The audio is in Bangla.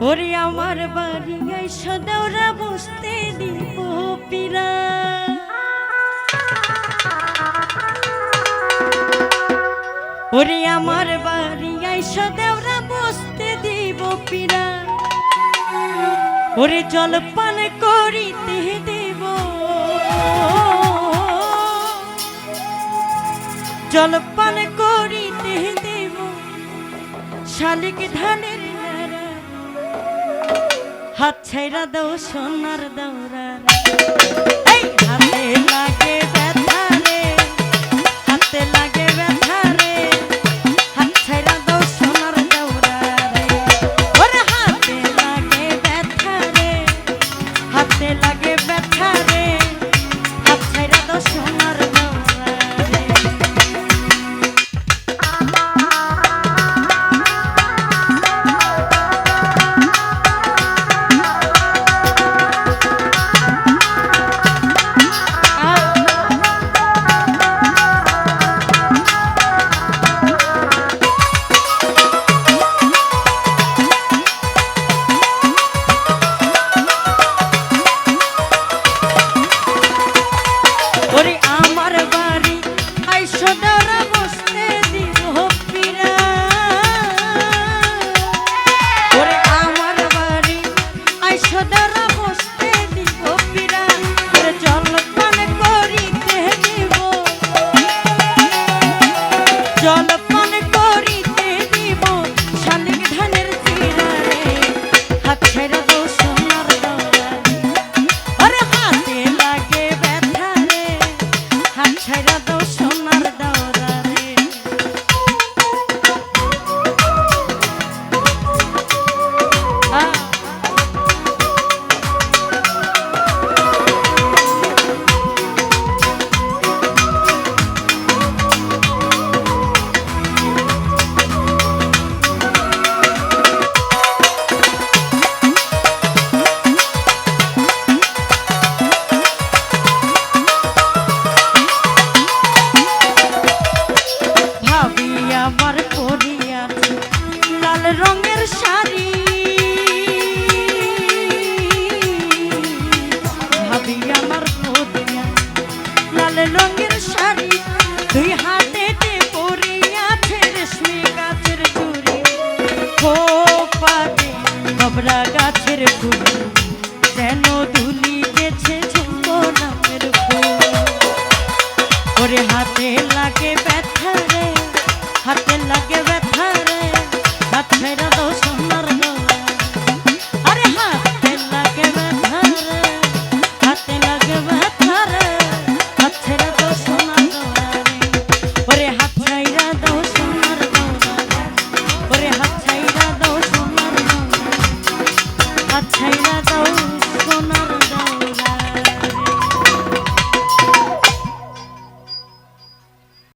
ওরে আমার বাড়ি আইসা দেওরা বসতে দিব পিরা। ওরে আমার বাড়ি আইসা দেওরা বসতে দিব পিরা। ওরে জল পান করিতে দেব, জল পান করিতে দেব শালিক ধানের নাড়া। হাত ছাইরা দাও সোনার দৌড়া, হাতে লাগে ব্যথা রে, হাতে লাগে ব্যথা রে। হাত ছাইরা দাও সোনার দৌড়া রে, ওরে হাতে লাগে ব্যথা রে, হাতে লাগে ব্যথা রে। হাত ছাইরা দাও সোনার দৌড়া রে। রঙের শাড়ি ভাবি আমার পরিয়া, লাল রঙের শাড়ি দুই হাতে পরিয়াছে রেশমি গাছের চুড়ি। খোপাতে কবরা গাছের ফুল যেন দুলি গেছে ঝুমকো নামের ফুল। ওরে হাতে লাগে ব্যথা রে, হাতে লাগে ব্যথা রে। হাত ছাইরা দাও সোনার দৌড়া, আরে হাতে লাগে ব্যথা রে, হাতে লাগে ব্যথা রে। হাত ছাইরা দাও সোনার দৌড়া রে, ওরে হাত ছাইরা দাও সোনার দৌড়া, ওরে হাত ছাইরা দাও সোনার দৌড়া, হাত ছাইরা দাও সোনার